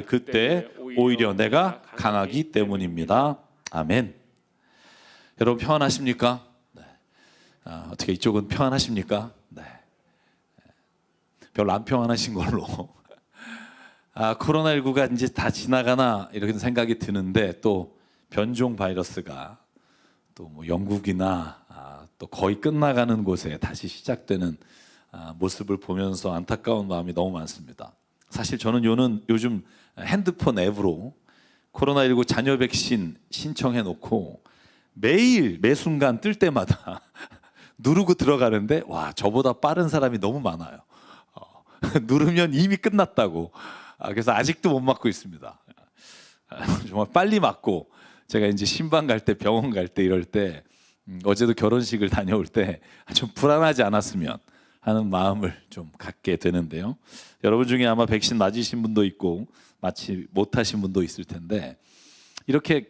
그때 오히려 내가 강하기 때문입니다. 아멘. 여러분 평안하십니까? 네. 어떻게 이쪽은 평안하십니까? 네. 별로 안 평안하신 걸로. 코로나19가 이제 다 지나가나 이렇게 생각이 드는데 또 변종 바이러스가 또 뭐 영국이나 또 거의 끝나가는 곳에 다시 시작되는 모습을 보면서 안타까운 마음이 너무 많습니다. 사실 저는 요즘 핸드폰 앱으로 코로나19 잔여 백신 신청해 놓고 매일 매 순간 뜰 때마다 누르고 들어가는데 와, 저보다 빠른 사람이 너무 많아요. 누르면 이미 끝났다고. 그래서 아직도 못 맞고 있습니다. 정말 빨리 맞고 제가 이제 신방 갈 때, 병원 갈 때 이럴 때 어제도 결혼식을 다녀올 때 좀 불안하지 않았으면 하는 마음을 좀 갖게 되는데요. 여러분 중에 아마 백신 맞으신 분도 있고 맞지 못하신 분도 있을 텐데 이렇게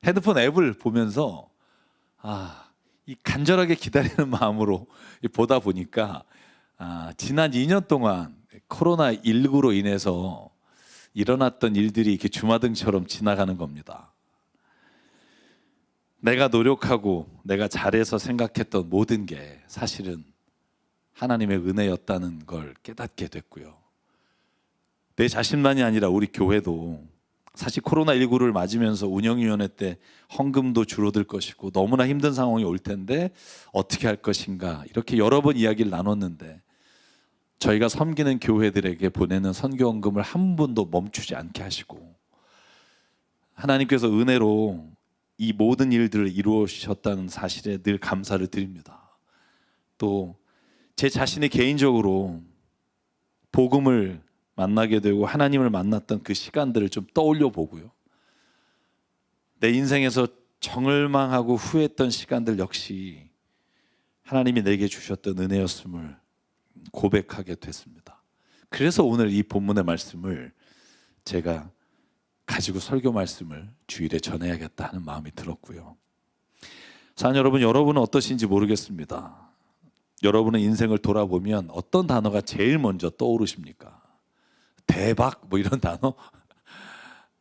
핸드폰 앱을 보면서 이 간절하게 기다리는 마음으로 보다 보니까 지난 2년 동안 코로나19로 인해서 일어났던 일들이 이렇게 주마등처럼 지나가는 겁니다. 내가 노력하고 내가 잘해서 생각했던 모든 게 사실은 하나님의 은혜였다는 걸 깨닫게 됐고요. 내 자신만이 아니라 우리 교회도 사실 코로나19를 맞으면서 운영위원회 때 헌금도 줄어들 것이고 너무나 힘든 상황이 올 텐데 어떻게 할 것인가 이렇게 여러 번 이야기를 나눴는데 저희가 섬기는 교회들에게 보내는 선교헌금을 한 번도 멈추지 않게 하시고 하나님께서 은혜로 이 모든 일들을 이루셨다는 사실에 늘 감사를 드립니다. 또 제 자신이 개인적으로 복음을 만나게 되고 하나님을 만났던 그 시간들을 좀 떠올려 보고요. 내 인생에서 정을망하고 후회했던 시간들 역시 하나님이 내게 주셨던 은혜였음을 고백하게 됐습니다. 그래서 오늘 이 본문의 말씀을 제가 가지고 설교 말씀을 주일에 전해야겠다 하는 마음이 들었고요. 사랑 여러분은 어떠신지 모르겠습니다. 여러분의 인생을 돌아보면 어떤 단어가 제일 먼저 떠오르십니까? 대박 뭐 이런 단어?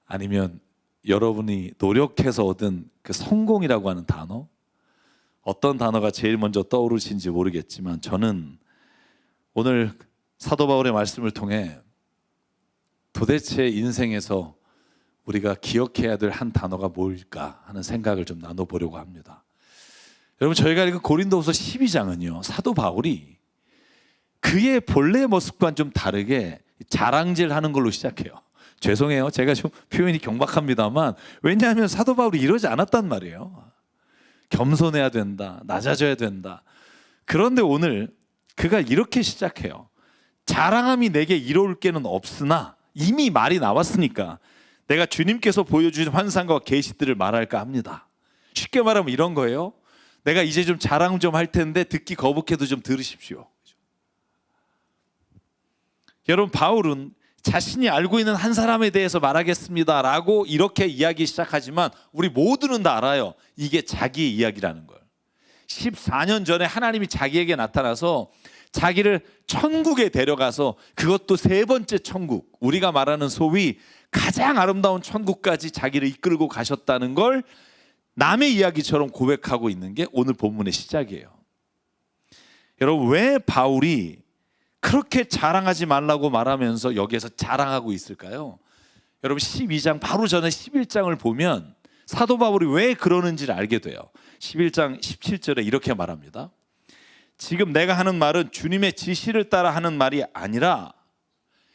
아니면 여러분이 노력해서 얻은 그 성공이라고 하는 단어? 어떤 단어가 제일 먼저 떠오르신지 모르겠지만 저는 오늘 사도 바울의 말씀을 통해 도대체 인생에서 우리가 기억해야 될 한 단어가 뭘까 하는 생각을 좀 나눠보려고 합니다. 여러분 저희가 읽은 고린도후서 12장은요 사도 바울이 그의 본래 모습과는 좀 다르게 자랑질하는 걸로 시작해요. 죄송해요, 제가 좀 표현이 경박합니다만 왜냐하면 사도 바울이 이러지 않았단 말이에요. 겸손해야 된다, 낮아져야 된다. 그런데 오늘 그가 이렇게 시작해요. 자랑함이 내게 이로울 게는 없으나 이미 말이 나왔으니까 내가 주님께서 보여주신 환상과 계시들을 말할까 합니다. 쉽게 말하면 이런 거예요. 내가 이제 좀 자랑 좀 할 텐데 듣기 거북해도 좀 들으십시오. 여러분 바울은 자신이 알고 있는 한 사람에 대해서 말하겠습니다 라고 이렇게 이야기 시작하지만 우리 모두는 다 알아요. 이게 자기의 이야기라는 걸. 14년 전에 하나님이 자기에게 나타나서 자기를 천국에 데려가서 그것도 세 번째 천국, 우리가 말하는 소위 가장 아름다운 천국까지 자기를 이끌고 가셨다는 걸 남의 이야기처럼 고백하고 있는 게 오늘 본문의 시작이에요. 여러분 왜 바울이 그렇게 자랑하지 말라고 말하면서 여기에서 자랑하고 있을까요? 여러분 12장 바로 전에 11장을 보면 사도 바울이 왜 그러는지를 알게 돼요. 11장 17절에 이렇게 말합니다. 지금 내가 하는 말은 주님의 지시를 따라 하는 말이 아니라,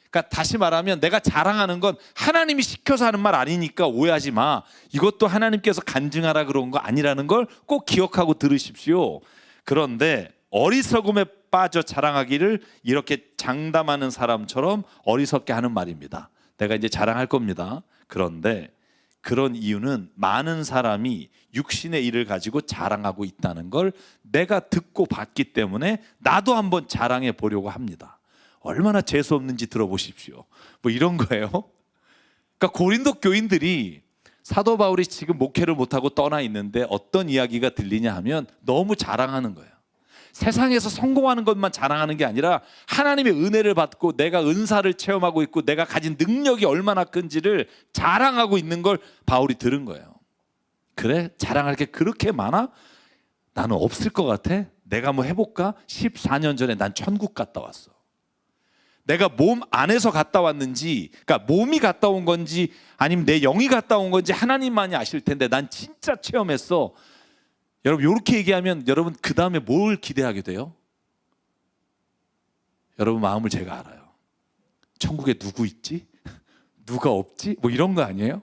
그러니까 다시 말하면 내가 자랑하는 건 하나님이 시켜서 하는 말 아니니까 오해하지 마. 이것도 하나님께서 간증하라 그런 거 아니라는 걸 꼭 기억하고 들으십시오. 그런데 어리석음에 빠져 자랑하기를 이렇게 장담하는 사람처럼 어리석게 하는 말입니다. 내가 이제 자랑할 겁니다. 그런데 그런 이유는 많은 사람이 육신의 일을 가지고 자랑하고 있다는 걸 내가 듣고 봤기 때문에 나도 한번 자랑해 보려고 합니다. 얼마나 재수 없는지 들어보십시오. 뭐 이런 거예요. 그러니까 고린도 교인들이 사도 바울이 지금 목회를 못하고 떠나 있는데 어떤 이야기가 들리냐 하면 너무 자랑하는 거예요. 세상에서 성공하는 것만 자랑하는 게 아니라 하나님의 은혜를 받고 내가 은사를 체험하고 있고 내가 가진 능력이 얼마나 큰지를 자랑하고 있는 걸 바울이 들은 거예요. 그래? 자랑할 게 그렇게 많아? 나는 없을 것 같아? 내가 뭐 해볼까? 14년 전에 난 천국 갔다 왔어. 내가 몸 안에서 갔다 왔는지, 그러니까 몸이 갔다 온 건지 아니면 내 영이 갔다 온 건지 하나님만이 아실 텐데 난 진짜 체험했어. 여러분 이렇게 얘기하면 여러분 그 다음에 뭘 기대하게 돼요? 여러분 마음을 제가 알아요. 천국에 누구 있지? 누가 없지? 뭐 이런 거 아니에요?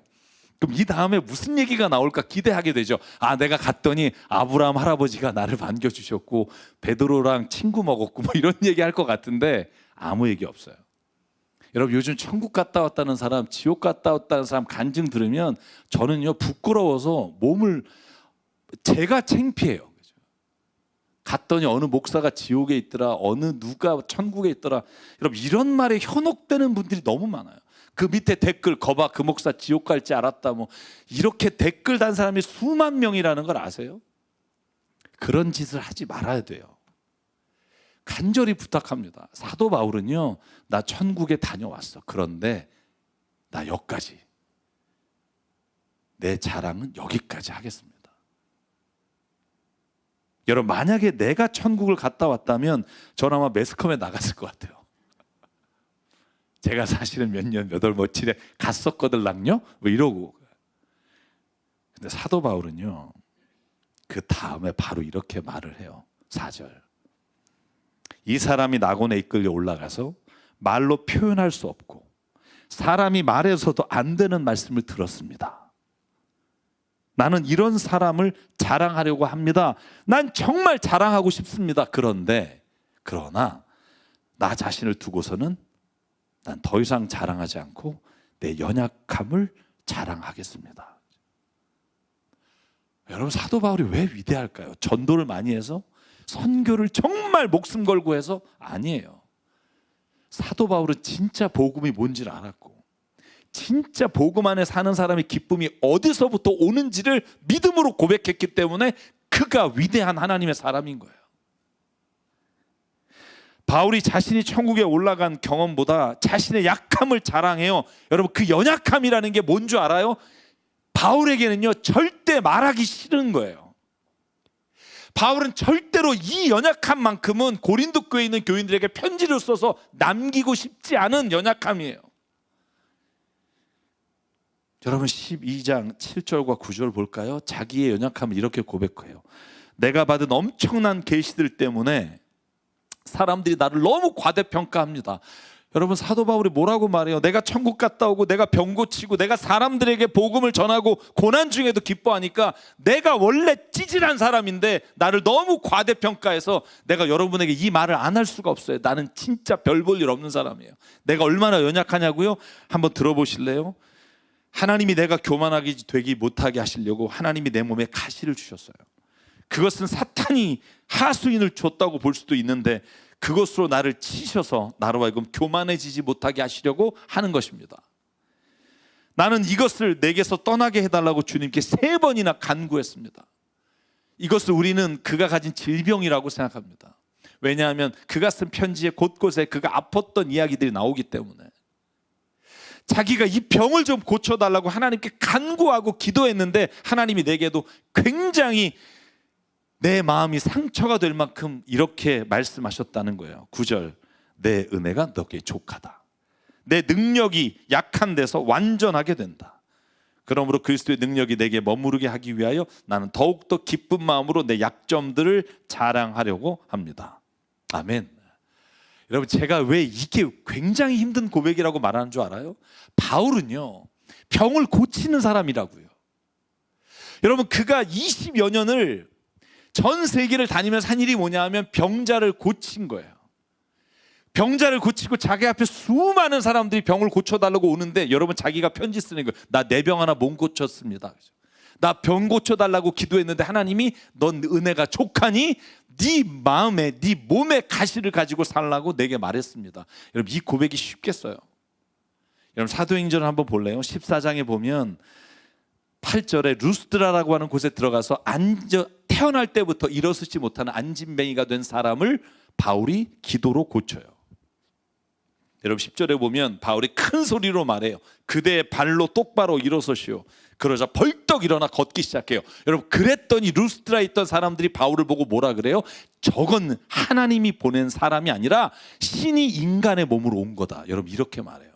그럼 이 다음에 무슨 얘기가 나올까 기대하게 되죠. 아, 내가 갔더니 아브라함 할아버지가 나를 반겨주셨고 베드로랑 친구 먹었고 뭐 이런 얘기 할 것 같은데 아무 얘기 없어요. 여러분 요즘 천국 갔다 왔다는 사람, 지옥 갔다 왔다는 사람 간증 들으면 저는요 부끄러워서 몸을 제가 창피해요. 갔더니 어느 목사가 지옥에 있더라, 어느 누가 천국에 있더라. 여러분 이런 말에 현혹되는 분들이 너무 많아요. 그 밑에 댓글 거봐 그 목사 지옥 갈지 알았다 뭐 이렇게 댓글 단 사람이 수만 명이라는 걸 아세요? 그런 짓을 하지 말아야 돼요. 간절히 부탁합니다. 사도 바울은요 나 천국에 다녀왔어. 그런데 나 여기까지, 내 자랑은 여기까지 하겠습니다. 여러분 만약에 내가 천국을 갔다 왔다면 저는 아마 매스컴에 나갔을 것 같아요. 제가 사실은 몇 년 몇 월 며칠에 갔었거들랑요 뭐 이러고. 근데 사도 바울은요 그 다음에 바로 이렇게 말을 해요. 4절 이 사람이 낙원에 이끌려 올라가서 말로 표현할 수 없고 사람이 말해서도 안 되는 말씀을 들었습니다. 나는 이런 사람을 자랑하려고 합니다. 난 정말 자랑하고 싶습니다. 그러나 나 자신을 두고서는 난 더 이상 자랑하지 않고 내 연약함을 자랑하겠습니다. 여러분 사도 바울이 왜 위대할까요? 전도를 많이 해서? 선교를 정말 목숨 걸고 해서? 아니에요. 사도 바울은 진짜 복음이 뭔지를 알았고 진짜 복음 안에 사는 사람의 기쁨이 어디서부터 오는지를 믿음으로 고백했기 때문에 그가 위대한 하나님의 사람인 거예요. 바울이 자신이 천국에 올라간 경험보다 자신의 약함을 자랑해요. 여러분 그 연약함이라는 게 뭔 줄 알아요? 바울에게는요 절대 말하기 싫은 거예요. 바울은 절대로 이 연약함만큼은 고린도 교회에 있는 교인들에게 편지를 써서 남기고 싶지 않은 연약함이에요. 여러분 12장 7절과 9절 볼까요? 자기의 연약함을 이렇게 고백해요. 내가 받은 엄청난 계시들 때문에 사람들이 나를 너무 과대평가합니다. 여러분 사도 바울이 뭐라고 말해요? 내가 천국 갔다 오고 내가 병 고치고 내가 사람들에게 복음을 전하고 고난 중에도 기뻐하니까 내가 원래 찌질한 사람인데 나를 너무 과대평가해서 내가 여러분에게 이 말을 안 할 수가 없어요. 나는 진짜 별 볼 일 없는 사람이에요. 내가 얼마나 연약하냐고요? 한번 들어보실래요? 하나님이 내가 교만하게 되기 못하게 하시려고 하나님이 내 몸에 가시를 주셨어요. 그것은 사탄이 하수인을 줬다고 볼 수도 있는데 그것으로 나를 치셔서 나로 하여금 교만해지지 못하게 하시려고 하는 것입니다. 나는 이것을 내게서 떠나게 해달라고 주님께 3번이나 간구했습니다. 이것을 우리는 그가 가진 질병이라고 생각합니다. 왜냐하면 그가 쓴 편지에 곳곳에 그가 아팠던 이야기들이 나오기 때문에 자기가 이 병을 좀 고쳐달라고 하나님께 간구하고 기도했는데 하나님이 내게도 굉장히 내 마음이 상처가 될 만큼 이렇게 말씀하셨다는 거예요. 9절 내 은혜가 너에게 족하다. 내 능력이 약한 데서 완전하게 된다. 그러므로 그리스도의 능력이 내게 머무르게 하기 위하여 나는 더욱더 기쁜 마음으로 내 약점들을 자랑하려고 합니다. 아멘. 여러분 제가 왜 이게 굉장히 힘든 고백이라고 말하는 줄 알아요? 바울은요 병을 고치는 사람이라고요. 여러분 그가 20여 년을 전 세계를 다니면서 한 일이 뭐냐 하면 병자를 고친 거예요. 병자를 고치고 자기 앞에 수많은 사람들이 병을 고쳐달라고 오는데 여러분 자기가 편지 쓰는 거예요. 나 내 병 하나 못 고쳤습니다. 나 병 고쳐달라고 기도했는데 하나님이 넌 은혜가 족하니 네 마음에 네 몸에 가시를 가지고 살라고 내게 말했습니다. 여러분 이 고백이 쉽겠어요? 여러분 사도행전을 한번 볼래요? 14장에 보면 8절에 루스드라라고 하는 곳에 들어가서 태어날 때부터 일어서지 못하는 안진뱅이가 된 사람을 바울이 기도로 고쳐요. 여러분 10절에 보면 바울이 큰 소리로 말해요. 그대의 발로 똑바로 일어서시오. 그러자 벌떡 일어나 걷기 시작해요. 여러분 그랬더니 루스드라에 있던 사람들이 바울을 보고 뭐라 그래요? 저건 하나님이 보낸 사람이 아니라 신이 인간의 몸으로 온 거다. 여러분 이렇게 말해요.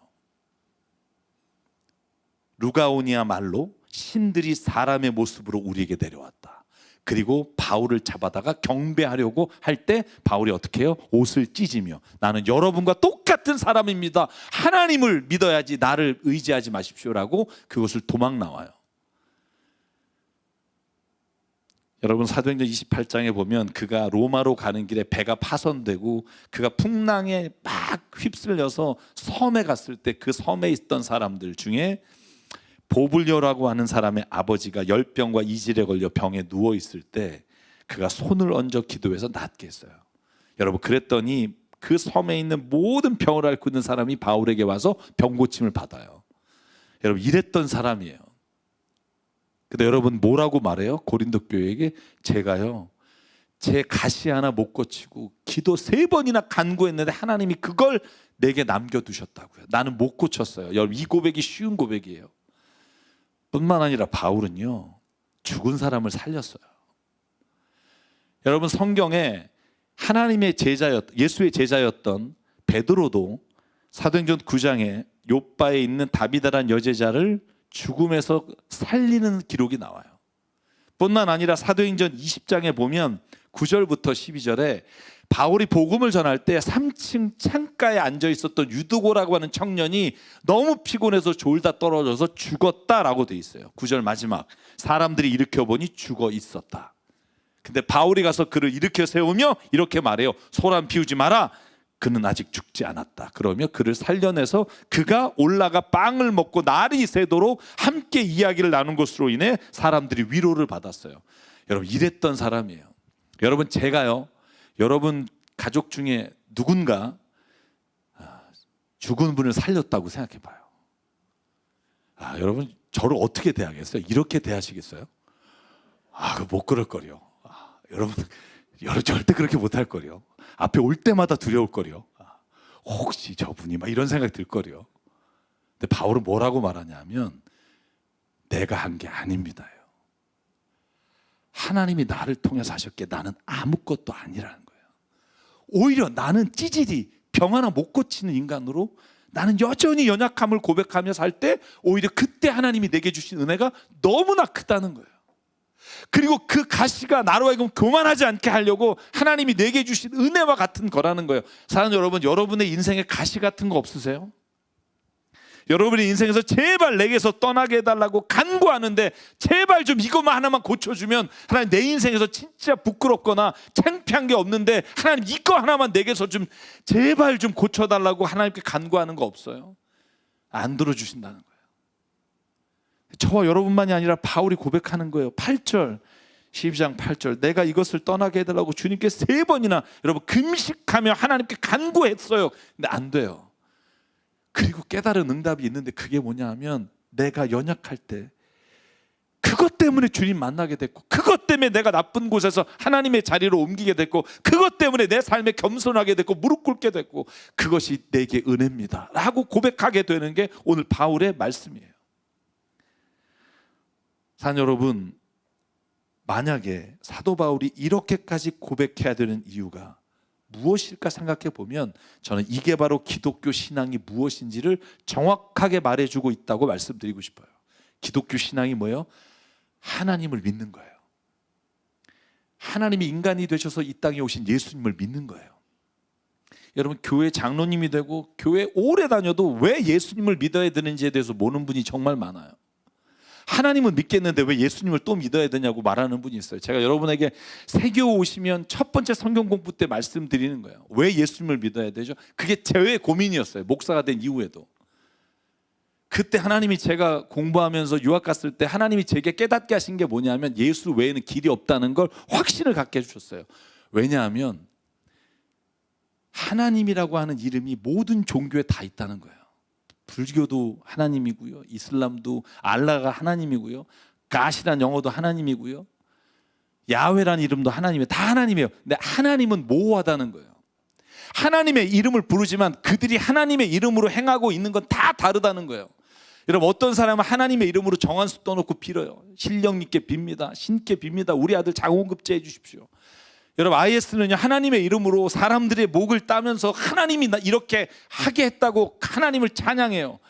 루가오니아 말로 신들이 사람의 모습으로 우리에게 내려왔다. 그리고 바울을 잡아다가 경배하려고 할 때 바울이 어떻게 해요? 옷을 찢으며 나는 여러분과 똑같은 사람입니다. 하나님을 믿어야지 나를 의지하지 마십시오라고 그것을 도망 나와요. 여러분 사도행전 28장에 보면 그가 로마로 가는 길에 배가 파손되고 그가 풍랑에 막 휩쓸려서 섬에 갔을 때 그 섬에 있던 사람들 중에 보불려라고 하는 사람의 아버지가 열병과 이질에 걸려 병에 누워 있을 때 그가 손을 얹어 기도해서 낫게 했어요. 여러분 그랬더니 그 섬에 있는 모든 병을 앓고 있는 사람이 바울에게 와서 병 고침을 받아요. 여러분 이랬던 사람이에요. 근데 여러분 뭐라고 말해요? 고린도 교회에게 제가요 제 가시 하나 못 고치고 기도 3번이나 간구했는데 하나님이 그걸 내게 남겨두셨다고요. 나는 못 고쳤어요. 여러분 이 고백이 쉬운 고백이에요. 뿐만 아니라 바울은요 죽은 사람을 살렸어요. 여러분 성경에 하나님의 예수의 제자였던 베드로도 사도행전 9장에 요바에 있는 다비다란 여제자를 죽음에서 살리는 기록이 나와요. 뿐만 아니라 사도행전 20장에 보면 9절부터 12절에 바울이 복음을 전할 때 3층 창가에 앉아 있었던 유두고라고 하는 청년이 너무 피곤해서 졸다 떨어져서 죽었다라고 돼 있어요. 9절 마지막 사람들이 일으켜보니 죽어 있었다. 근데 바울이 가서 그를 일으켜 세우며 이렇게 말해요. 소란 피우지 마라. 그는 아직 죽지 않았다. 그러며 그를 살려내서 그가 올라가 빵을 먹고 날이 새도록 함께 이야기를 나눈 것으로 인해 사람들이 위로를 받았어요. 여러분 이랬던 사람이에요. 여러분 제가요 여러분 가족 중에 누군가 죽은 분을 살렸다고 생각해 봐요. 여러분 저를 어떻게 대하겠어요? 이렇게 대하시겠어요? 못 그럴 거려. 여러분 절대 그렇게 못 할 거려. 앞에 올 때마다 두려울 거려. 혹시 저분이 막 이런 생각이 들 거려. 근데 바울은 뭐라고 말하냐면 내가 한 게 아닙니다요. 하나님이 나를 통해서 하셨기에 나는 아무것도 아니라는 거예요. 오히려 나는 찌질이 병 하나 못 고치는 인간으로 나는 여전히 연약함을 고백하며 살 때 오히려 그때 하나님이 내게 주신 은혜가 너무나 크다는 거예요. 그리고 그 가시가 나로 하여금 교만하지 않게 하려고 하나님이 내게 주신 은혜와 같은 거라는 거예요. 사랑하는 여러분, 여러분의 인생에 가시 같은 거 없으세요? 여러분의 인생에서 제발 내게서 떠나게 해달라고 간구하는데 제발 좀 이것만 하나만 고쳐주면 하나님 내 인생에서 진짜 부끄럽거나 창피한 게 없는데 하나님 이거 하나만 내게서 좀 제발 좀 고쳐달라고 하나님께 간구하는 거 없어요? 안 들어주신다는 거예요. 저와 여러분만이 아니라 바울이 고백하는 거예요. 8절 12장 8절 내가 이것을 떠나게 해달라고 주님께 3번이나 여러분 금식하며 하나님께 간구했어요. 근데 안 돼요. 그리고 깨달은 응답이 있는데 그게 뭐냐 하면 내가 연약할 때 그것 때문에 주님 만나게 됐고 그것 때문에 내가 나쁜 곳에서 하나님의 자리로 옮기게 됐고 그것 때문에 내 삶에 겸손하게 됐고 무릎 꿇게 됐고 그것이 내게 은혜입니다 라고 고백하게 되는 게 오늘 바울의 말씀이에요. 사랑하는 여러분, 만약에 사도 바울이 이렇게까지 고백해야 되는 이유가 무엇일까 생각해 보면 저는 이게 바로 기독교 신앙이 무엇인지를 정확하게 말해주고 있다고 말씀드리고 싶어요. 기독교 신앙이 뭐예요? 하나님을 믿는 거예요. 하나님이 인간이 되셔서 이 땅에 오신 예수님을 믿는 거예요. 여러분 교회 장로님이 되고 교회 오래 다녀도 왜 예수님을 믿어야 되는지에 대해서 모르는 분이 정말 많아요. 하나님은 믿겠는데 왜 예수님을 또 믿어야 되냐고 말하는 분이 있어요. 제가 여러분에게 세교 오시면 첫 번째 성경 공부 때 말씀드리는 거예요. 왜 예수님을 믿어야 되죠? 그게 제 고민이었어요. 목사가 된 이후에도. 그때 하나님이 제가 공부하면서 유학 갔을 때 하나님이 제게 깨닫게 하신 게 뭐냐면 예수 외에는 길이 없다는 걸 확신을 갖게 해주셨어요. 왜냐하면 하나님이라고 하는 이름이 모든 종교에 다 있다는 거예요. 불교도 하나님이고요, 이슬람도 알라가 하나님이고요, 갓이란 영어도 하나님이고요, 야훼라는 이름도 하나님이에요. 다 하나님이에요. 근데 하나님은 모호하다는 거예요. 하나님의 이름을 부르지만 그들이 하나님의 이름으로 행하고 있는 건 다 다르다는 거예요. 여러분, 어떤 사람은 하나님의 이름으로 정한수 떠놓고 빌어요. 신령님께 빕니다. 신께 빕니다. 우리 아들 장원급제 해주십시오. 여러분, IS는요, 하나님의 이름으로 사람들의 목을 따면서 하나님이 이렇게 하게 했다고 하나님을 찬양해요.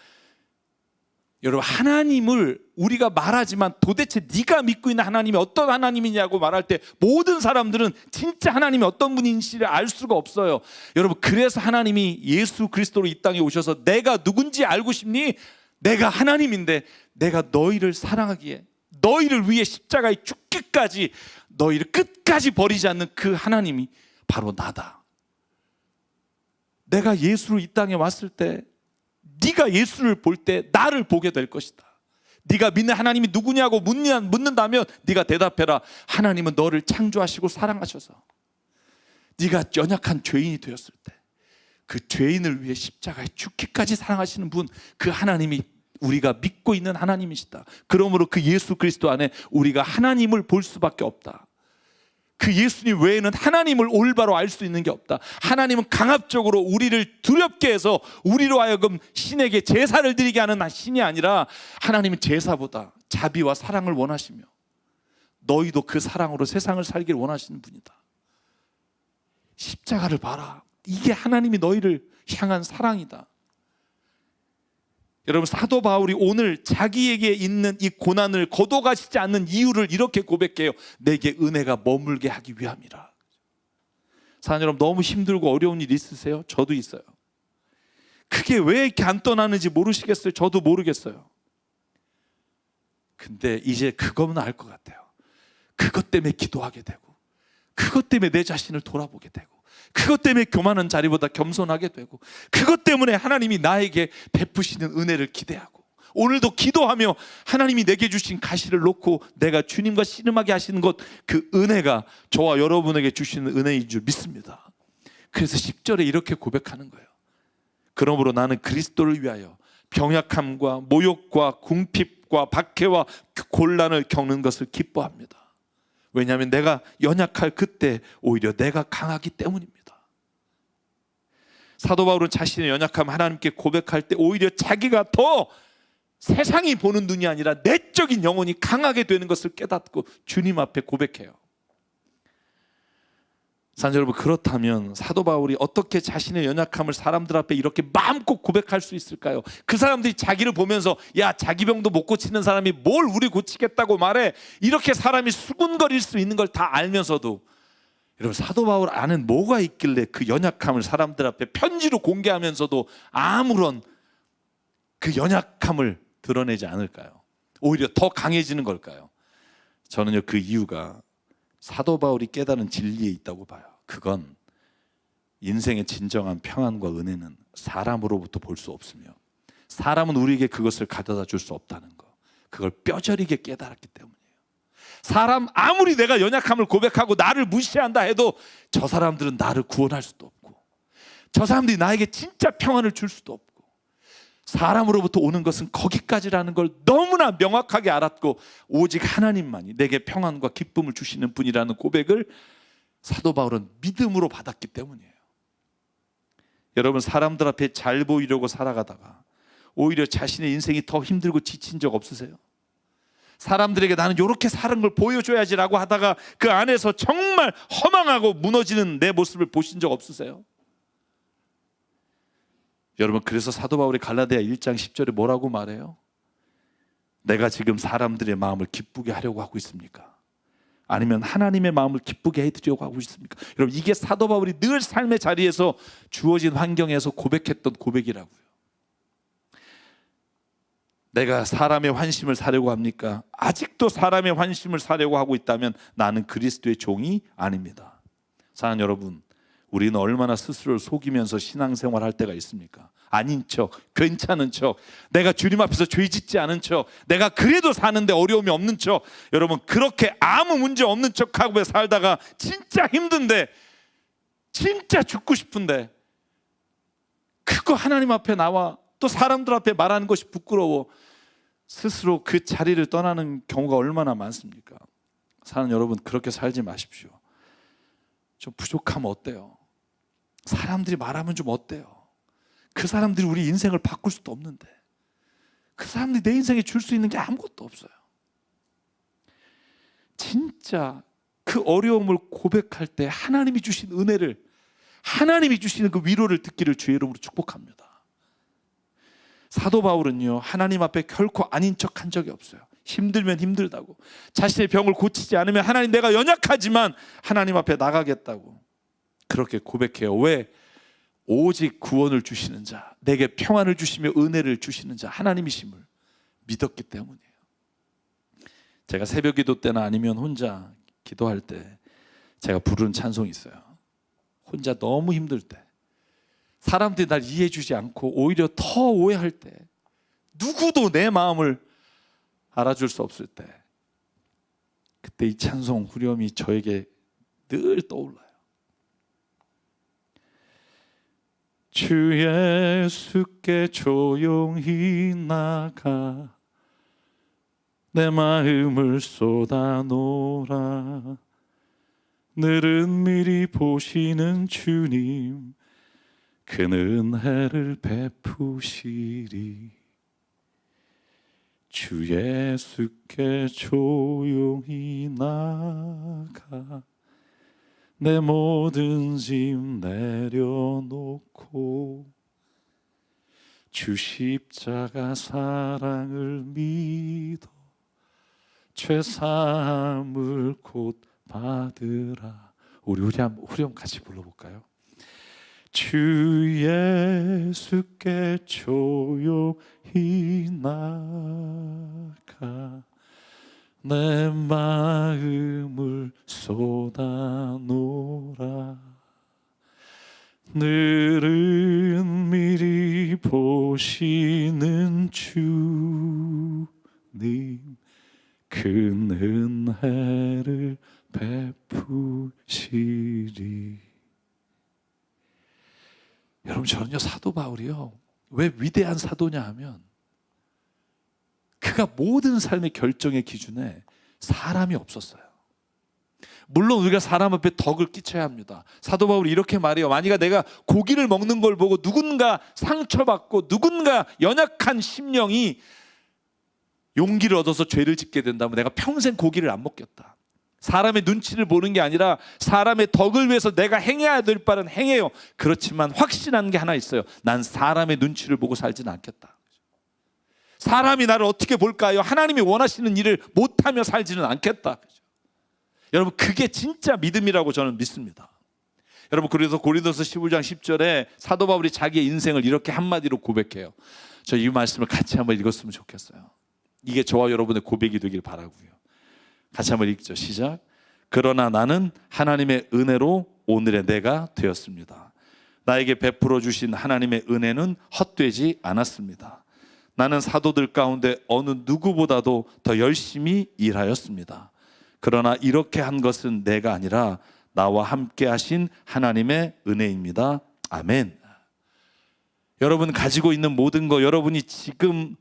여러분, 하나님을 우리가 말하지만 도대체 네가 믿고 있는 하나님이 어떤 하나님이냐고 말할 때 모든 사람들은 진짜 하나님이 어떤 분인지를 알 수가 없어요. 여러분, 그래서 하나님이 예수 그리스도로 이 땅에 오셔서 내가 누군지 알고 싶니? 내가 하나님인데 내가 너희를 사랑하기에 너희를 위해 십자가에 죽기까지 너희를 끝까지 버리지 않는 그 하나님이 바로 나다. 내가 예수로 이 땅에 왔을 때 네가 예수를 볼 때 나를 보게 될 것이다. 네가 믿는 하나님이 누구냐고 묻는다면 네가 대답해라. 하나님은 너를 창조하시고 사랑하셔서 네가 연약한 죄인이 되었을 때 그 죄인을 위해 십자가에 죽기까지 사랑하시는 분, 그 하나님이 우리가 믿고 있는 하나님이시다. 그러므로 그 예수 그리스도 안에 우리가 하나님을 볼 수밖에 없다. 그 예수님 외에는 하나님을 올바로 알 수 있는 게 없다. 하나님은 강압적으로 우리를 두렵게 해서 우리로 하여금 신에게 제사를 드리게 하는 신이 아니라 하나님은 제사보다 자비와 사랑을 원하시며 너희도 그 사랑으로 세상을 살기를 원하시는 분이다. 십자가를 봐라. 이게 하나님이 너희를 향한 사랑이다. 여러분, 사도 바울이 오늘 자기에게 있는 이 고난을 거둬가시지 않는 이유를 이렇게 고백해요. 내게 은혜가 머물게 하기 위함이라. 사랑하는 여러분, 너무 힘들고 어려운 일 있으세요? 저도 있어요. 그게 왜 이렇게 안 떠나는지 모르시겠어요? 저도 모르겠어요. 근데 이제 그거는 알 것 같아요. 그것 때문에 기도하게 되고, 그것 때문에 내 자신을 돌아보게 되고, 그것 때문에 교만한 자리보다 겸손하게 되고, 그것 때문에 하나님이 나에게 베푸시는 은혜를 기대하고, 오늘도 기도하며 하나님이 내게 주신 가시를 놓고 내가 주님과 씨름하게 하시는 것, 그 은혜가 저와 여러분에게 주시는 은혜인 줄 믿습니다. 그래서 10절에 이렇게 고백하는 거예요. 그러므로 나는 그리스도를 위하여 병약함과 모욕과 궁핍과 박해와 곤란을 겪는 것을 기뻐합니다. 왜냐하면 내가 연약할 그때 오히려 내가 강하기 때문입니다. 사도 바울은 자신의 연약함 하나님께 고백할 때 오히려 자기가 더 세상이 보는 눈이 아니라 내적인 영혼이 강하게 되는 것을 깨닫고 주님 앞에 고백해요. 사랑하는 여러분, 그렇다면 사도 바울이 어떻게 자신의 연약함을 사람들 앞에 이렇게 마음껏 고백할 수 있을까요? 그 사람들이 자기를 보면서 야, 자기 병도 못 고치는 사람이 뭘 우리 고치겠다고 말해, 이렇게 사람이 수군거릴 수 있는 걸 다 알면서도, 여러분, 사도 바울 안엔 뭐가 있길래 그 연약함을 사람들 앞에 편지로 공개하면서도 아무런 그 연약함을 드러내지 않을까요? 오히려 더 강해지는 걸까요? 저는요, 그 이유가 사도 바울이 깨달은 진리에 있다고 봐요. 그건 인생의 진정한 평안과 은혜는 사람으로부터 볼 수 없으며 사람은 우리에게 그것을 가져다 줄 수 없다는 거, 그걸 뼈저리게 깨달았기 때문이에요. 사람 아무리 내가 연약함을 고백하고 나를 무시한다 해도 저 사람들은 나를 구원할 수도 없고, 저 사람들이 나에게 진짜 평안을 줄 수도 없고, 사람으로부터 오는 것은 거기까지라는 걸 너무나 명확하게 알았고, 오직 하나님만이 내게 평안과 기쁨을 주시는 분이라는 고백을 사도 바울은 믿음으로 받았기 때문이에요. 여러분, 사람들 앞에 잘 보이려고 살아가다가 오히려 자신의 인생이 더 힘들고 지친 적 없으세요? 사람들에게 나는 이렇게 사는 걸 보여줘야지라고 하다가 그 안에서 정말 허망하고 무너지는 내 모습을 보신 적 없으세요? 여러분, 그래서 사도 바울이 갈라디아 1장 10절에 뭐라고 말해요? 내가 지금 사람들의 마음을 기쁘게 하려고 하고 있습니까? 아니면 하나님의 마음을 기쁘게 해드리려고 하고 있습니까? 여러분, 이게 사도 바울이 늘 삶의 자리에서 주어진 환경에서 고백했던 고백이라고요. 내가 사람의 환심을 사려고 합니까? 아직도 사람의 환심을 사려고 하고 있다면 나는 그리스도의 종이 아닙니다. 사랑하는 여러분, 우리는 얼마나 스스로를 속이면서 신앙생활 할 때가 있습니까? 아닌 척, 괜찮은 척, 내가 주님 앞에서 죄 짓지 않은 척, 내가 그래도 사는데 어려움이 없는 척, 여러분, 그렇게 아무 문제 없는 척하고 살다가 진짜 힘든데, 진짜 죽고 싶은데, 그거 하나님 앞에 나와 또 사람들 앞에 말하는 것이 부끄러워 스스로 그 자리를 떠나는 경우가 얼마나 많습니까? 사는 여러분, 그렇게 살지 마십시오. 좀 부족하면 어때요? 사람들이 말하면 좀 어때요? 그 사람들이 우리 인생을 바꿀 수도 없는데, 그 사람들이 내 인생에 줄 수 있는 게 아무것도 없어요. 진짜 그 어려움을 고백할 때 하나님이 주신 은혜를, 하나님이 주시는 그 위로를 듣기를 주의 이름으로 축복합니다. 사도 바울은요, 하나님 앞에 결코 아닌 척 한 적이 없어요. 힘들면 힘들다고, 자신의 병을 고치지 않으면 하나님 내가 연약하지만 하나님 앞에 나가겠다고 그렇게 고백해요. 왜? 오직 구원을 주시는 자, 내게 평안을 주시며 은혜를 주시는 자 하나님이심을 믿었기 때문이에요. 제가 새벽 기도 때나 아니면 혼자 기도할 때 제가 부르는 찬송이 있어요. 혼자 너무 힘들 때, 사람들이 날 이해해 주지 않고 오히려 더 오해할 때, 누구도 내 마음을 알아줄 수 없을 때, 그때 이 찬송 후렴이 저에게 늘 떠올라요. 주 예수께 조용히 나가 내 마음을 쏟아놓으라. 늘은 미리 보시는 주님 큰 은혜를 베푸시리. 주 예수께 조용히 나가 내 모든 짐 내려놓고 주 십자가 사랑을 믿어 죄사함을 곧 받으라. 우리 후렴 같이 불러볼까요? 주 예수께 조용히 나가 내 마음을 쏟아놓으라. 늘은 미리 보시는 주님 큰 은혜를 베푸시리. 여러분, 저는요, 사도 바울이요, 왜 위대한 사도냐 하면 그가 모든 삶의 결정의 기준에 사람이 없었어요. 물론 우리가 사람 앞에 덕을 끼쳐야 합니다. 사도 바울이 이렇게 말해요. 만약 내가 고기를 먹는 걸 보고 누군가 상처받고 누군가 연약한 심령이 용기를 얻어서 죄를 짓게 된다면 내가 평생 고기를 안 먹겠다. 사람의 눈치를 보는 게 아니라 사람의 덕을 위해서 내가 행해야 될 바는 행해요. 그렇지만 확신한 게 하나 있어요. 난 사람의 눈치를 보고 살지는 않겠다. 사람이 나를 어떻게 볼까요? 하나님이 원하시는 일을 못하며 살지는 않겠다. 여러분, 그게 진짜 믿음이라고 저는 믿습니다. 여러분, 그래서 고린도서 15장 10절에 사도 바울이 자기의 인생을 이렇게 한마디로 고백해요. 저 이 말씀을 같이 한번 읽었으면 좋겠어요. 이게 저와 여러분의 고백이 되길 바라고요. 같이 한번 읽죠. 시작. 그러나 나는 하나님의 은혜로 오늘의 내가 되었습니다. 나에게 베풀어 주신 하나님의 은혜는 헛되지 않았습니다. 나는 사도들 가운데 어느 누구보다도 더 열심히 일하였습니다. 그러나 이렇게 한 것은 내가 아니라 나와 함께 하신 하나님의 은혜입니다. 아멘. 여러분 가지고 있는 모든 것, 여러분이 지금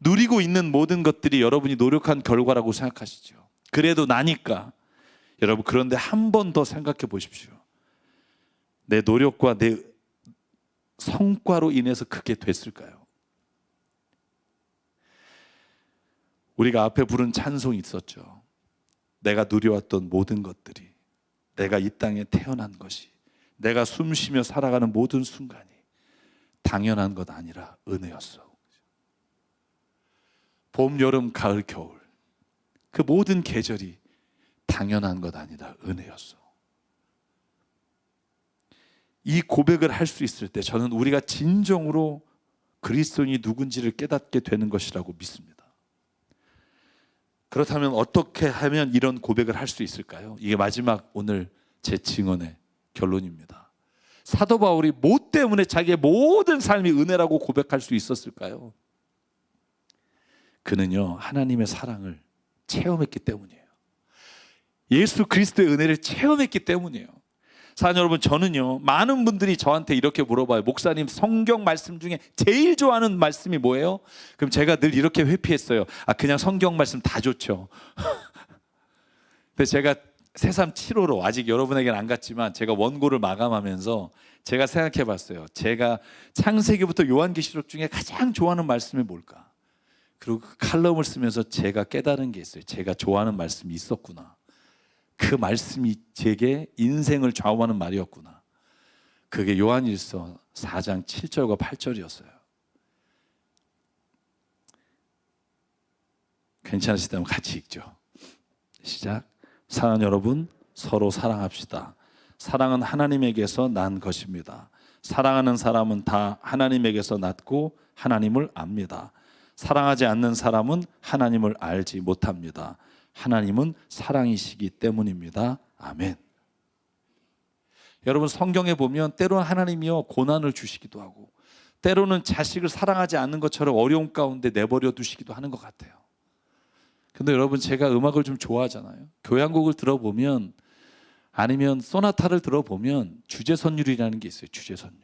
누리고 있는 모든 것들이 여러분이 노력한 결과라고 생각하시죠. 그래도 나니까. 여러분, 그런데 한 번 더 생각해 보십시오. 내 노력과 내 성과로 인해서 그게 됐을까요? 우리가 앞에 부른 찬송이 있었죠. 내가 누려왔던 모든 것들이, 내가 이 땅에 태어난 것이, 내가 숨쉬며 살아가는 모든 순간이 당연한 것 아니라 은혜였어. 봄, 여름, 가을, 겨울, 그 모든 계절이 당연한 것 아니라 은혜였어. 이 고백을 할 수 있을 때 저는 우리가 진정으로 그리스도인이 누군지를 깨닫게 되는 것이라고 믿습니다. 그렇다면 어떻게 하면 이런 고백을 할 수 있을까요? 이게 마지막 오늘 제 증언의 결론입니다. 사도 바울이 뭐 때문에 자기의 모든 삶이 은혜라고 고백할 수 있었을까요? 그는요, 하나님의 사랑을 체험했기 때문이에요. 예수 그리스도의 은혜를 체험했기 때문이에요. 사랑하는 여러분, 저는요, 많은 분들이 저한테 이렇게 물어봐요. 목사님, 성경 말씀 중에 제일 좋아하는 말씀이 뭐예요? 그럼 제가 늘 이렇게 회피했어요. 그냥 성경 말씀 다 좋죠. 근데 제가 새삼 7호로 아직 여러분에게는 안 갔지만 제가 원고를 마감하면서 제가 생각해 봤어요. 제가 창세기부터 요한계시록 중에 가장 좋아하는 말씀이 뭘까? 그리고 그 칼럼을 쓰면서 제가 깨달은 게 있어요. 제가 좋아하는 말씀이 있었구나. 그 말씀이 제게 인생을 좌우하는 말이었구나. 그게 요한일서 4장 7절과 8절이었어요. 괜찮으시다면 같이 읽죠. 시작. 사랑하는 여러분, 서로 사랑합시다. 사랑은 하나님에게서 난 것입니다. 사랑하는 사람은 다 하나님에게서 났고 하나님을 압니다. 사랑하지 않는 사람은 하나님을 알지 못합니다. 하나님은 사랑이시기 때문입니다. 아멘. 여러분, 성경에 보면 때로는 하나님이요 고난을 주시기도 하고 때로는 자식을 사랑하지 않는 것처럼 어려움 가운데 내버려 두시기도 하는 것 같아요. 근데 여러분, 제가 음악을 좀 좋아하잖아요. 교향곡을 들어보면 아니면 소나타를 들어보면 주제선율이라는 게 있어요. 주제선율.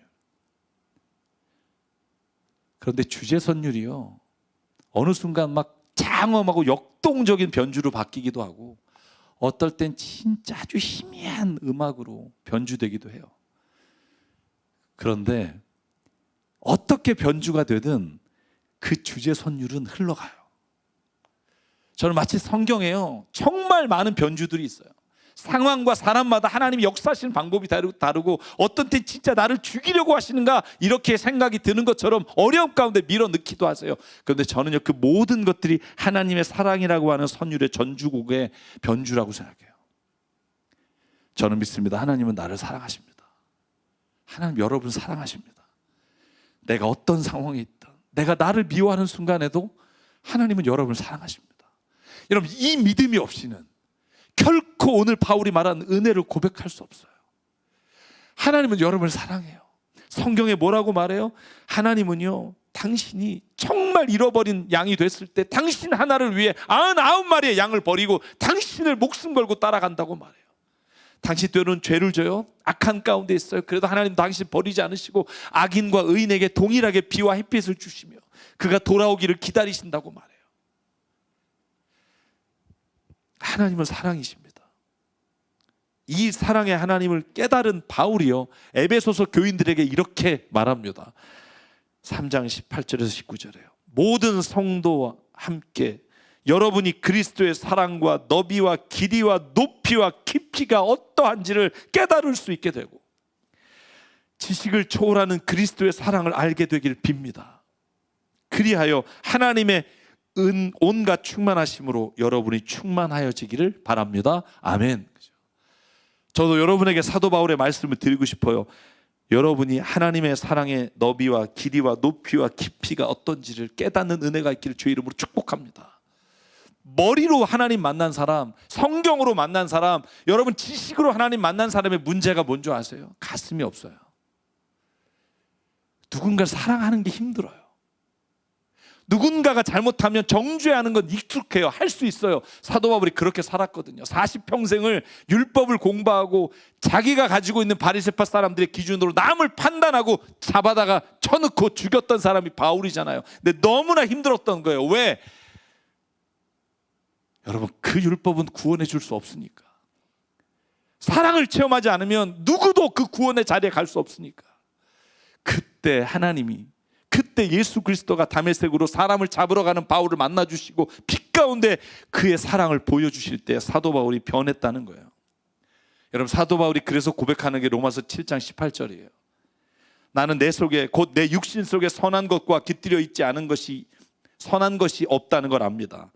그런데 주제선율이요 어느 순간 막 장엄하고 역동적인 변주로 바뀌기도 하고 어떨 땐 진짜 아주 희미한 음악으로 변주되기도 해요. 그런데 어떻게 변주가 되든 그 주제선율은 흘러가요. 저는 마치 성경에요 정말 많은 변주들이 있어요. 상황과 사람마다 하나님이 역사하시는 방법이 다르고 어떤 때 진짜 나를 죽이려고 하시는가 이렇게 생각이 드는 것처럼 어려움 가운데 밀어넣기도 하세요. 그런데 저는요 그 모든 것들이 하나님의 사랑이라고 하는 선율의 전주곡의 변주라고 생각해요. 저는 믿습니다. 하나님은 나를 사랑하십니다. 하나님 여러분 사랑하십니다. 내가 어떤 상황에 있든 내가 나를 미워하는 순간에도 하나님은 여러분을 사랑하십니다. 여러분, 이 믿음이 없이는 결코 오늘 바울이 말한 은혜를 고백할 수 없어요. 하나님은 여러분을 사랑해요. 성경에 뭐라고 말해요? 하나님은요 당신이 정말 잃어버린 양이 됐을 때 당신 하나를 위해 99마리의 양을 버리고 당신을 목숨 걸고 따라간다고 말해요. 당신 때로는 죄를 져요. 악한 가운데 있어요. 그래도 하나님 당신 버리지 않으시고 악인과 의인에게 동일하게 비와 햇빛을 주시며 그가 돌아오기를 기다리신다고 말해요. 하나님은 사랑이십니다. 이 사랑의 하나님을 깨달은 바울이요 에베소서 교인들에게 이렇게 말합니다. 3장 18절에서 19절에요. 모든 성도와 함께 여러분이 그리스도의 사랑과 너비와 길이와 높이와 깊이가 어떠한지를 깨달을 수 있게 되고 지식을 초월하는 그리스도의 사랑을 알게 되기를 빕니다. 그리하여 하나님의 온갖 충만하심으로 여러분이 충만하여지기를 바랍니다. 아멘. 저도 여러분에게 사도 바울의 말씀을 드리고 싶어요. 여러분이 하나님의 사랑의 너비와 길이와 높이와 깊이가 어떤지를 깨닫는 은혜가 있기를 주의 이름으로 축복합니다. 머리로 하나님 만난 사람, 성경으로 만난 사람, 여러분 지식으로 하나님 만난 사람의 문제가 뭔지 아세요? 가슴이 없어요. 누군가를 사랑하는 게 힘들어요. 누군가가 잘못하면 정죄하는 건 익숙해요. 할 수 있어요. 사도 바울이 그렇게 살았거든요. 40평생을 율법을 공부하고 자기가 가지고 있는 바리새파 사람들의 기준으로 남을 판단하고 잡아다가 쳐넣고 죽였던 사람이 바울이잖아요. 근데 너무나 힘들었던 거예요. 왜? 여러분 그 율법은 구원해 줄 수 없으니까. 사랑을 체험하지 않으면 누구도 그 구원의 자리에 갈 수 없으니까. 그때 예수 그리스도가 다메섹으로 사람을 잡으러 가는 바울을 만나주시고 빛 가운데 그의 사랑을 보여주실 때 사도 바울이 변했다는 거예요. 여러분 사도 바울이 그래서 고백하는 게 로마서 7장 18절이에요. 나는 내 속에 곧 내 육신 속에 선한 것과 깃들여 있지 않은 것이 선한 것이 없다는 걸 압니다.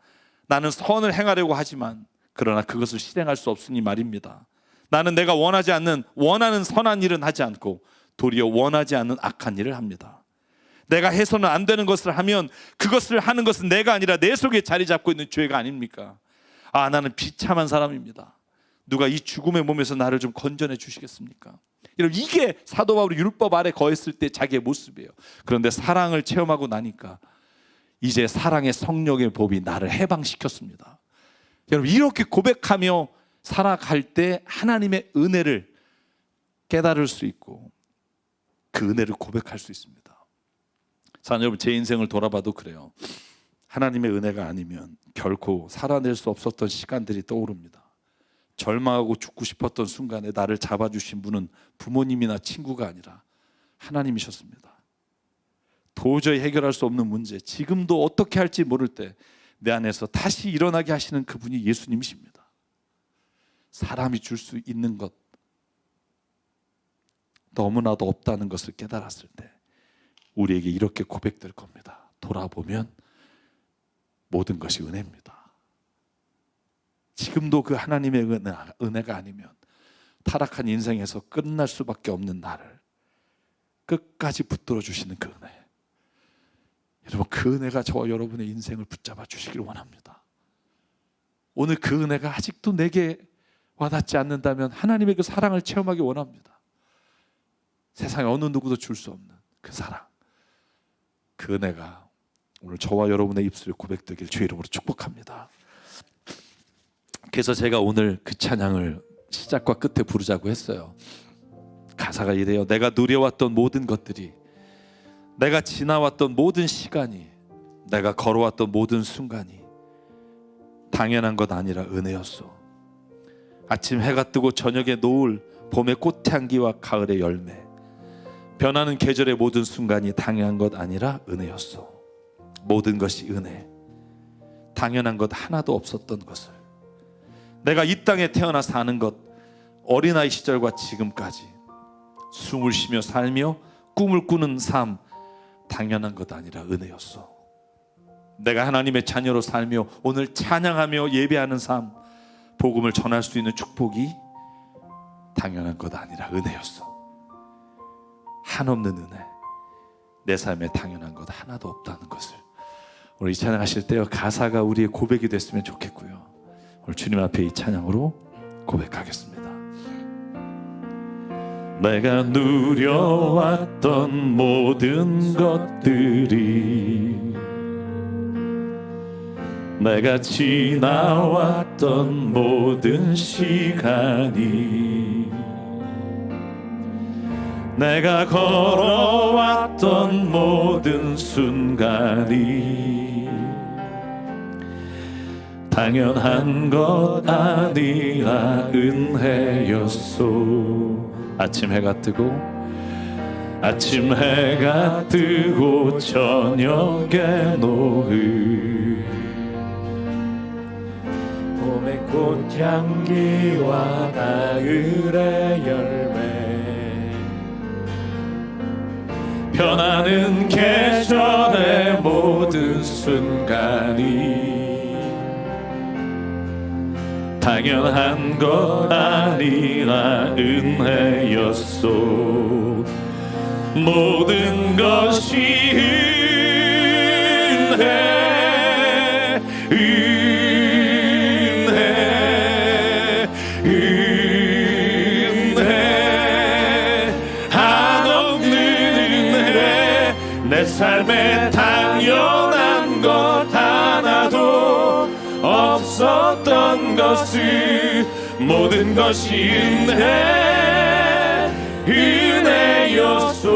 나는 선을 행하려고 하지만 그러나 그것을 실행할 수 없으니 말입니다. 나는 내가 원하는 선한 일은 하지 않고 도리어 원하지 않는 악한 일을 합니다. 내가 해서는 안 되는 것을 하면 그것을 하는 것은 내가 아니라 내 속에 자리 잡고 있는 죄가 아닙니까? 나는 비참한 사람입니다. 누가 이 죽음의 몸에서 나를 좀 건져내 주시겠습니까? 여러분 이게 사도 바울이 율법 아래 거했을 때 자기의 모습이에요. 그런데 사랑을 체험하고 나니까 이제 사랑의 성령의 법이 나를 해방시켰습니다. 여러분 이렇게 고백하며 살아갈 때 하나님의 은혜를 깨달을 수 있고 그 은혜를 고백할 수 있습니다. 사랑하는 여러분, 제 인생을 돌아봐도 그래요. 하나님의 은혜가 아니면 결코 살아낼 수 없었던 시간들이 떠오릅니다. 절망하고 죽고 싶었던 순간에 나를 잡아주신 분은 부모님이나 친구가 아니라 하나님이셨습니다. 도저히 해결할 수 없는 문제, 지금도 어떻게 할지 모를 때 내 안에서 다시 일어나게 하시는 그분이 예수님이십니다. 사람이 줄 수 있는 것 너무나도 없다는 것을 깨달았을 때 우리에게 이렇게 고백될 겁니다. 돌아보면 모든 것이 은혜입니다. 지금도 그 하나님의 은혜가 아니면 타락한 인생에서 끝날 수밖에 없는 나를 끝까지 붙들어 주시는 그 은혜, 여러분, 그 은혜가 저와 여러분의 인생을 붙잡아 주시길 원합니다. 오늘 그 은혜가 아직도 내게 와닿지 않는다면 하나님의 그 사랑을 체험하기 원합니다. 세상에 어느 누구도 줄 수 없는 그 사랑, 그 은혜가 오늘 저와 여러분의 입술에 고백되길 주의 이름으로 축복합니다. 그래서 제가 오늘 그 찬양을 시작과 끝에 부르자고 했어요. 가사가 이래요. 내가 누려왔던 모든 것들이, 내가 지나왔던 모든 시간이, 내가 걸어왔던 모든 순간이 당연한 것 아니라 은혜였어. 아침 해가 뜨고 저녁에 노을, 봄의 꽃향기와 가을의 열매, 변하는 계절의 모든 순간이 당연한 것 아니라 은혜였어. 모든 것이 은혜, 당연한 것 하나도 없었던 것을, 내가 이 땅에 태어나 사는 것, 어린아이 시절과 지금까지 숨을 쉬며 살며 꿈을 꾸는 삶, 당연한 것 아니라 은혜였어. 내가 하나님의 자녀로 살며 오늘 찬양하며 예배하는 삶, 복음을 전할 수 있는 축복이 당연한 것 아니라 은혜였어. 한없는 은혜, 내 삶에 당연한 것 하나도 없다는 것을 오늘 이 찬양하실 때요, 가사가 우리의 고백이 됐으면 좋겠고요. 오늘 주님 앞에 이 찬양으로 고백하겠습니다. 내가 누려왔던 모든 것들이, 내가 지나왔던 모든 시간이, 내가 걸어왔던 모든 순간이 당연한 것 아니라 은혜였소. 아침 해가 뜨고 저녁에 노을, 봄의 꽃향기와 가을의 열매, 변하는 계절의 모든 순간이 당연한 것 아니라 은혜였소. 모든 것이 은혜, 은혜, 한없는 은혜, 내 삶에 당연한 것 하나도 없었던 것을, 모든 것이 은혜였소.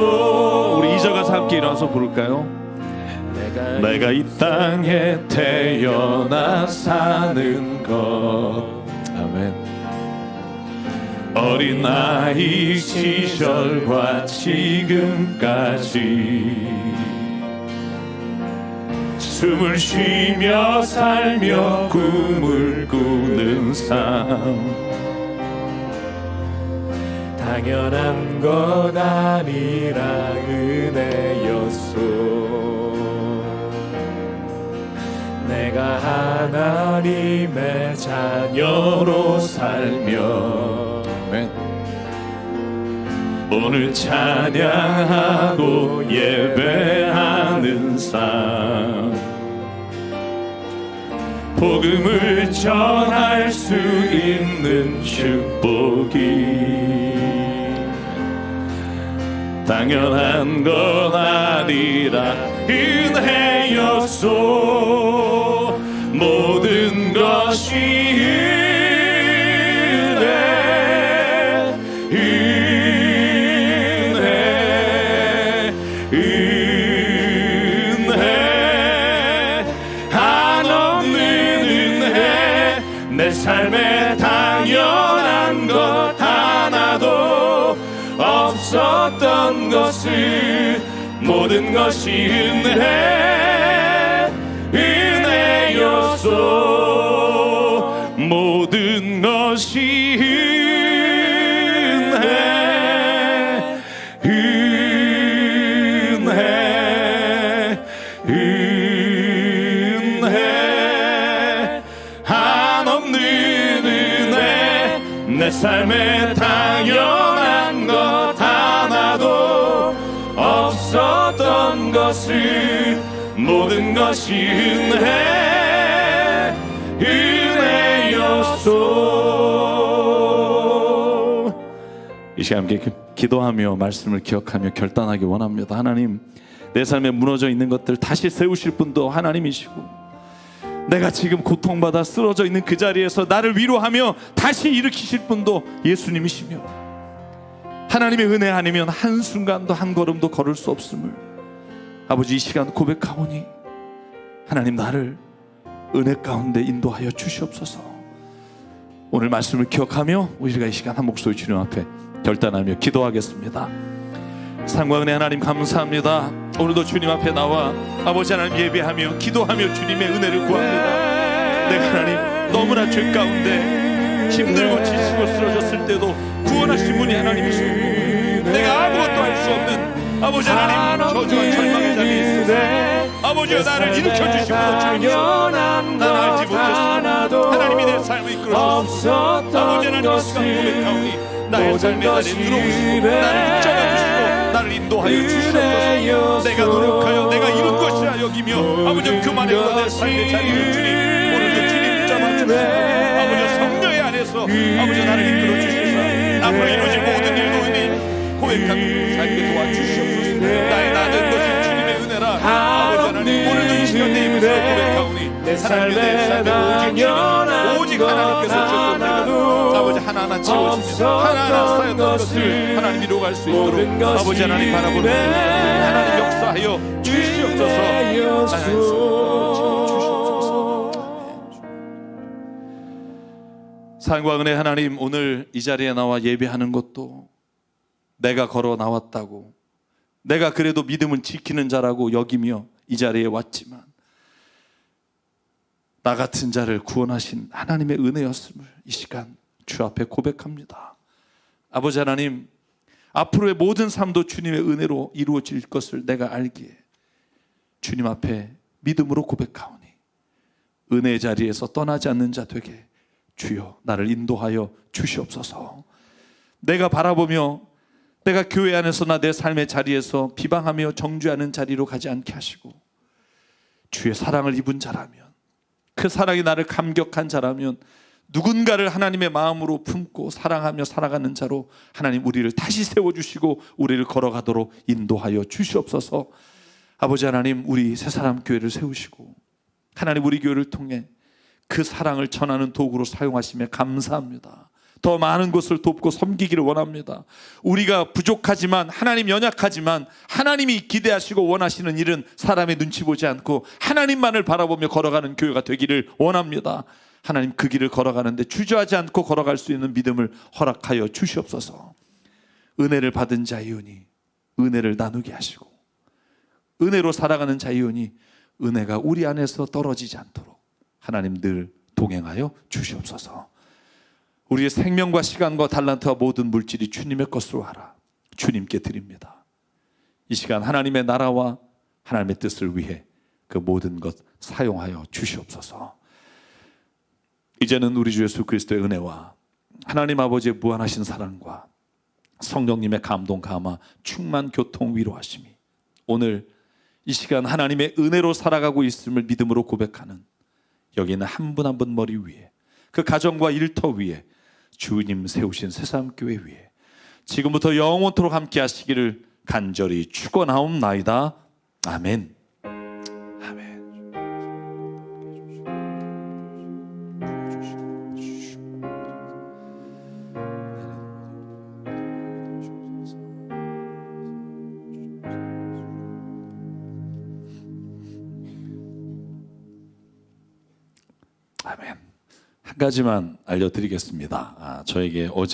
우리 2절 가사 함께 일어나서 부를까요? 내가 이 땅에 태어나 사는 것, 아멘. 어린아이 시절과 지금까지 숨을 쉬며 살며 꿈을 꾸는 삶, 당연한 것 아니라 은혜였소. 내가 하나님의 자녀로 살며 오늘 찬양하고 예배하는 삶, 복음을 전할 수 있는 축복이 당연한 건 아니라 은혜였소. 모든 것이 은혜, 한없는 은혜, 내 삶에 다 당연한 것 하나도 없었던 것을 모든 것이 은혜였소. 모든 것이 은혜 한없는 은혜. 내 삶에 당연한 것 하나도 없었던 것을 모든 것이 은혜였소. 이 시간 함께 기도하며 말씀을 기억하며 결단하기 원합니다. 하나님, 내 삶에 무너져 있는 것들 다시 세우실 분도 하나님이시고, 내가 지금 고통받아 쓰러져 있는 그 자리에서 나를 위로하며 다시 일으키실 분도 예수님이시며, 하나님의 은혜 아니면 한순간도 한 걸음도 걸을 수 없음을 아버지 이 시간 고백하오니, 하나님 나를 은혜 가운데 인도하여 주시옵소서. 오늘 말씀을 기억하며 우리가 이 시간 한 목소리 주님 앞에 결단하며 기도하겠습니다. 상관의 하나님 감사합니다. 오늘도 주님 앞에 나와 아버지 하나님 예배하며 기도하며 주님의 은혜를 구합니다. 내가 하나님 너무나 죄 가운데 힘들고 지치고 쓰러졌을 때도 구원하신 분이 하나님이시고, 내가 아무것도 할 수 없는 아버지 하나님 저주와 절망의 자리에 있어서 아버지여 나를 일으켜주시고 주님이시오. 나는 알지 못했어. 하나님이 내 삶을 이끌어주시고 아버지 하나님 이 시간 고백하오니 나의 삶의 자리에 들어오시고 나를 붙잡아주시고 나를 인도하여 주시옵소서. 내가 노력하여 내가 이룬 것이라 여기며 아버지 그만해도 내 삶의 자리를 주님 오늘도 주님 붙잡아주시고 아버지 성령의 안에서 아버지 나를 이끌어 주시옵소서. 앞으로 이루어질 모든 일로 인해 고백하고 살게 도와주시옵소서. 나의 나는 것이 주님의 은혜라. 아버지 하나님 오늘도 이 시간 내 입에서 고백하오니 하나님의 내 삶에 오직 하나님께서 주셨던 내가 아버지 하나하나 채워주시고 하나하나 쌓였던 것을 하나님 이루어갈 수 있도록 아버지 하나님 바라보는 하나님 역사하여 주시옵소서. 사랑과 은혜 하나님, 오늘 이 자리에 나와 예배하는 것도 내가 걸어 나왔다고, 내가 그래도 믿음을 지키는 자라고 여기며 이 자리에 왔지만 나 같은 자를 구원하신 하나님의 은혜였음을 이 시간 주 앞에 고백합니다. 아버지 하나님, 앞으로의 모든 삶도 주님의 은혜로 이루어질 것을 내가 알기에 주님 앞에 믿음으로 고백하오니 은혜의 자리에서 떠나지 않는 자 되게 주여 나를 인도하여 주시옵소서. 내가 바라보며 내가 교회 안에서나 내 삶의 자리에서 비방하며 정죄하는 자리로 가지 않게 하시고, 주의 사랑을 입은 자라면, 그 사랑이 나를 감격한 자라면, 누군가를 하나님의 마음으로 품고 사랑하며 살아가는 자로 하나님 우리를 다시 세워주시고 우리를 걸어가도록 인도하여 주시옵소서. 아버지 하나님, 우리 새사람 교회를 세우시고 하나님 우리 교회를 통해 그 사랑을 전하는 도구로 사용하시며 감사합니다. 더 많은 곳을 돕고 섬기기를 원합니다. 우리가 부족하지만, 하나님 연약하지만 하나님이 기대하시고 원하시는 일은 사람의 눈치 보지 않고 하나님만을 바라보며 걸어가는 교회가 되기를 원합니다. 하나님 그 길을 걸어가는데 주저하지 않고 걸어갈 수 있는 믿음을 허락하여 주시옵소서. 은혜를 받은 자이오니 은혜를 나누게 하시고, 은혜로 살아가는 자이오니 은혜가 우리 안에서 떨어지지 않도록 하나님 늘 동행하여 주시옵소서. 우리의 생명과 시간과 달란트와 모든 물질이 주님의 것으로 하라. 주님께 드립니다. 이 시간 하나님의 나라와 하나님의 뜻을 위해 그 모든 것 사용하여 주시옵소서. 이제는 우리 주 예수 그리스도의 은혜와 하나님 아버지의 무한하신 사랑과 성령님의 감동 감화 충만 교통 위로하심이 오늘 이 시간 하나님의 은혜로 살아가고 있음을 믿음으로 고백하는 여기 있는 한 분 한 분 머리 위에, 그 가정과 일터 위에, 주님 세우신 새삼교회 위에 지금부터 영원토록 함께 하시기를 간절히 축원하옵나이다. 아멘. 아멘. 아멘. 한 가지만 알려드리겠습니다. 저에게 어제